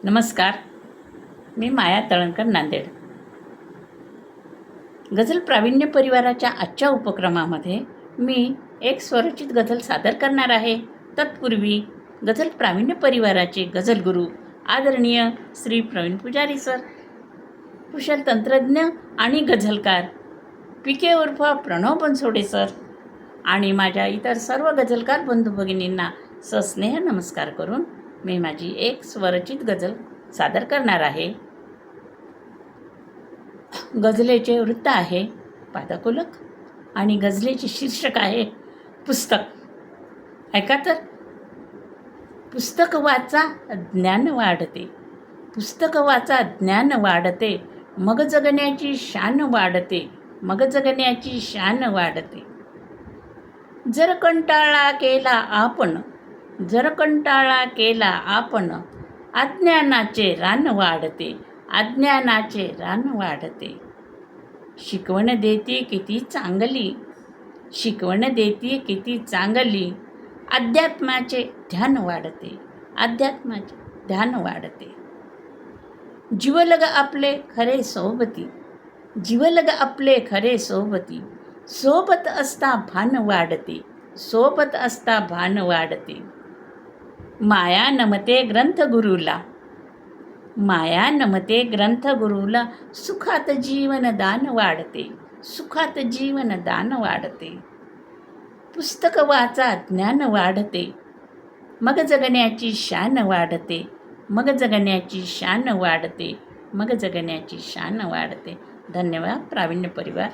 नमस्कार. मी माया तळणकर, नांदेड. गझल प्रावीण्य परिवाराच्या आजच्या उपक्रमामध्ये मी एक स्वरचित गझल सादर करणार आहे. तत्पूर्वी गझल प्रावीण्य परिवाराचे गझलगुरू आदरणीय श्री प्रवीण पुजारी सर, कुशल तंत्रज्ञ आणि गझलकार PK उर्फ प्रणव बनसोडे सर आणि माझ्या इतर सर्व गझलकार बंधू भगिनींना सस्नेह नमस्कार करून मी माझी एक स्वरचित गझल सादर करणार आहे. गझलेचे वृत्त आहे पादकोलक आणि गझलेचे शीर्षक आहे पुस्तक. ऐका तर. पुस्तक वाचा ज्ञान वाढते, पुस्तक वाचा ज्ञान वाढते, मग जगण्याची शान वाढते, मग जगण्याची शान वाढते. जर कंटाळा केला आपण, जर कंटाळा केला आपण, अज्ञानाचे रान वाढते, अज्ञानाचे रान वाढते. शिकवण देते किती चांगली, शिकवण देते किती चांगली, अध्यात्माचे ध्यान वाढते, अध्यात्माचे ध्यान वाढते. जीवलग आपले खरे सोबती, जीवलग आपले खरे सोबती, सोबत असता भान वाढते, सोबत असता भान वाढते. माया नमते ग्रंथगुरूला, माया नमते ग्रंथगुरूला, सुखात जीवन दान वाढते, सुखात जीवन दान वाढते. पुस्तक वाचा ज्ञान वाढते, मग जगण्याची शान वाढते, मग जगण्याची शान वाढते, मग जगण्याची शान वाढते. धन्यवाद. प्रावीण्य परिवार.